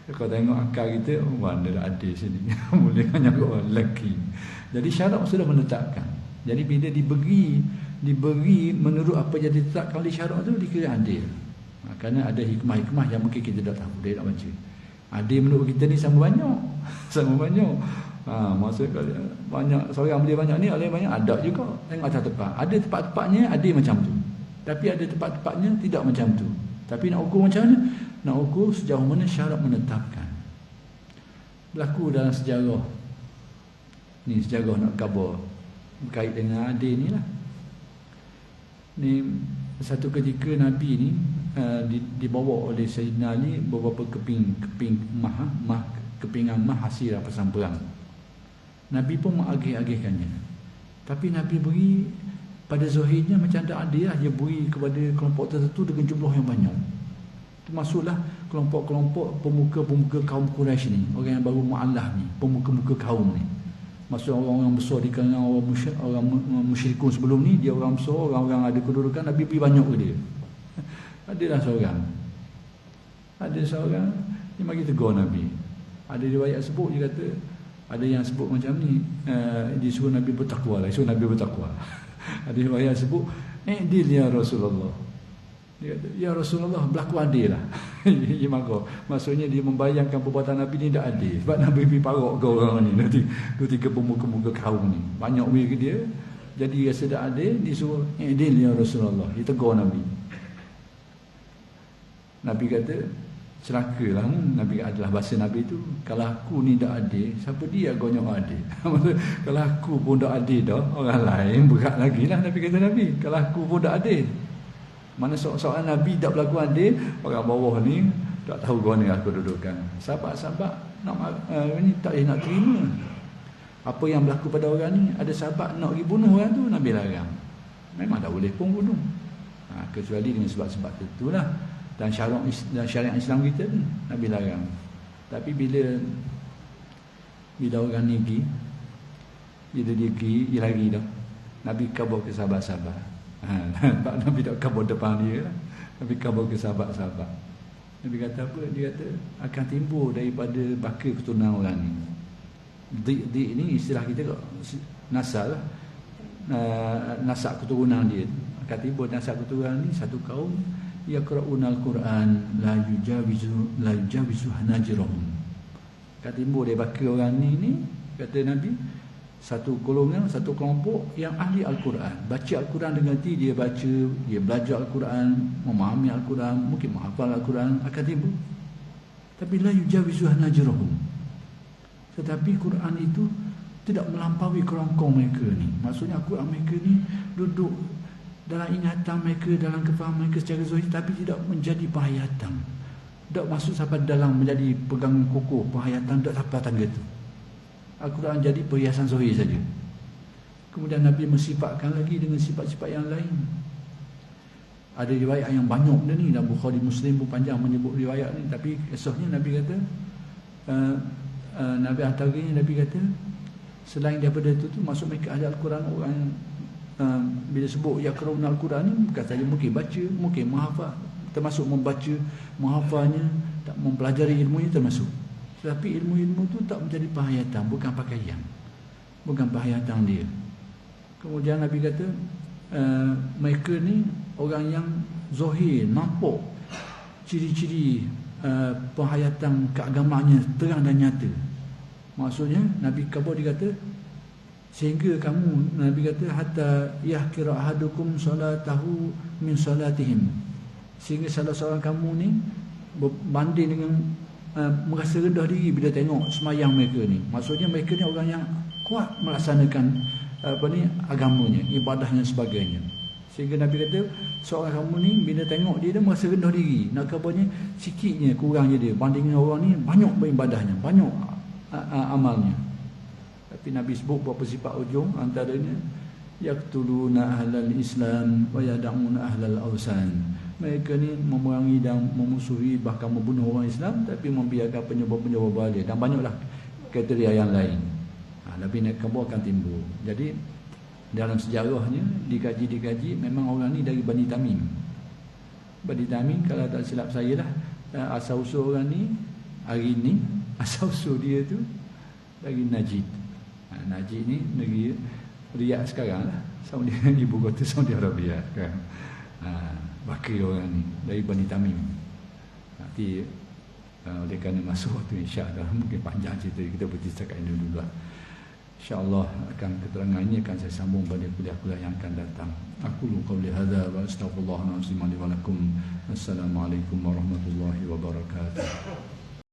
Kalau tengok akal kita, mana dah adil sini. Boleh banyak orang lelaki. Jadi syarak sudah menetapkan. Jadi bila diberi menurut apa yang ditetapkan oleh syarak tu dikira adil. Kerana ada hikmah-hikmah yang mungkin kita tak tahu, dia nak baca. Adil menurut kita ni sama banyak. Maksud banyak seorang beli banyak ni, oleh banyak ada juga. Tengok atas tempat. Ada tempat-tempatnya adil macam tu. Tapi ada tempat-tempatnya tidak macam tu. Tapi nak ukur macam mana? Nak ukur sejauh mana syarak menetapkan. Berlaku dalam sejarah. Ni sejarah nak khabar berkait dengan adil ni lah. Ni satu ketika Nabi ni dibawa oleh Sayyidina Ali beberapa keping mah hasil rampasan perang. Nabi pun mengagih-agihkannya. Tapi Nabi beri pada zahirnya macam tak adil lah. Dia beri kepada kelompok tertentu dengan jumlah yang banyak. Termasuklah kelompok-kelompok pemuka-pemuka kaum Quraisy ni, orang yang baru mu'alaf ni, pemuka-pemuka kaum ni. Maksud orang-orang besar di kalangan orang musyrikun sebelum ni, dia orang besar, orang-orang ada kedudukan, Nabi beri banyak ke dia. Adalah seorang. Ada seorang ni bagi tegur Nabi. Ada riwayat sebut, dia kata ada yang sebut macam ni, disuruh Nabi bertakwa lah, suruh Nabi bertakwa. Ada riwayat sebut, adil ya Rasulullah. Dia kata, ya Rasulullah, berlaku adil lah. Dia marah. Maksudnya dia membayangkan perbuatan Nabi ni tak adil. Sebab Nabi pergi parok ke orang ni, nanti tiga pemuka-pemuka kaum ni banyak wih ke dia. Jadi rasa tak adil, disuruh adil ya Rasulullah. Dia tegur Nabi. Nabi kata, celakalah Nabi adalah bahasa Nabi tu. Kalau aku ni tak adil, siapa dia agaknya adil? Kalau aku pun tak adil dah, orang lain berat lagi lah. Nabi kata Nabi, kalau aku pun tak adil. Mana seorang Nabi tak berlaku adil, orang bawah ni tak tahu mana aku dudukkan. Sahabat-sahabat ni tak boleh nak terima apa yang berlaku pada orang ni. Ada sahabat nak pergi bunuh orang tu, Nabi larang. Memang tak boleh pun bunuh, kecuali dengan sebab-sebab itulah. Dan syariat Islam kita ni Nabi larang. Tapi bila orang ni pergi, bila dia pergi, dia lari dah. Nabi khabar ke sahabat-sahabat. Nabi tak khabar depan dia lah. Nabi khabar ke sahabat-sahabat. Nabi kata apa? Dia kata akan timbul daripada baka keturunan orang ni. Dik ni istilah kita nasal lah. Nasab keturunan dia. Akan timbul nasab keturunan ni satu kaum yaqra'unal Quran la yujawizu hanajirahum. Akan timbul daripada baka orang ni kata Nabi, satu golongan, satu kelompok yang ahli Al-Quran. Baca Al-Quran dengan hati, dia baca, dia belajar Al-Quran, memahami Al-Quran, mungkin menghafal Al-Quran, akan timbul. Tapi la yujawizu hanajirahum. Tetapi Quran itu tidak melampaui kerongkong mereka ni. Maksudnya Al-Quran mereka ni duduk dalam ingatan mereka, dalam kefahaman mereka secara zahir, tapi tidak menjadi penghayatan. Tak masuk sampai dalam menjadi pegang kokoh penghayatan, tak sampai tangga tu. Al-Quran jadi perhiasan zahir saja. Kemudian Nabi mensifatkan lagi dengan sifat-sifat yang lain. Ada riwayat yang banyak dia ni, dalam Bukhari Muslim pun panjang menyebut riwayat ni, tapi esoknya Nabi kata Nabi antaranya Nabi kata selain daripada itu tu, masuk mereka ahli Al-Quran, orang bila sebut yaqra'un Al-Quran ni bukan saja mungkin baca, mungkin menghafal, termasuk membaca, menghafalnya, tak mempelajari ilmunya termasuk. Tetapi ilmu-ilmu tu tak menjadi penghayatan, bukan pakaian, bukan penghayatan dia. Kemudian Nabi kata mereka ni orang yang zahir, nampak ciri-ciri penghayatan keagamaannya terang dan nyata. Maksudnya Nabi khabar dia kata, sehingga kamu, Nabi kata, hatta yahkira ahadukum salatahu min salatihim, sehingga salah seorang kamu ni berbanding dengan merasa rendah diri bila tengok semayang mereka ni. Maksudnya mereka ni orang yang kuat melaksanakan agamanya, ibadahnya sebagainya. Sehingga Nabi kata seorang kamu ni bila tengok dia merasa rendah diri, nak kabarnya sikitnya kurangnya dia banding dengan orang ni banyak beribadahnya, banyak amalnya. Tapi Nabi sebut beberapa sifat ujung, antaranya yaqtuluna ahlal Islam wa yad'una ahlal awsan. Mereka ni memerangi dan memusuhi, bahkan membunuh orang Islam, tapi membiarkan penyembah-penyembah berhala, dan banyaklah kriteria yang lain. Nabi nak khabar akan timbul. Jadi dalam sejarahnya dikaji memang orang ni dari Bani Tamim. Bani Tamim, kalau tak silap saya lah, asal-usul orang ni hari ni, asal-usul dia tu dari Najd. Najd ni negeri Riyadh sekarang lah, Saudi, ibu kota Saudi Arabia kan. Bakir orang ni dari Bani Tamim. Nanti oleh kerana masuk tu insya-Allah mungkin panjang cerita, kita berhenti setakat ini dulu lah. InsyaAllah akan keterangan ini akan saya sambung pada kuliah-kuliah yang akan datang. Aku qawli hadza wa astaghfirullah wa lakum. Assalamualaikum warahmatullahi wabarakatuh.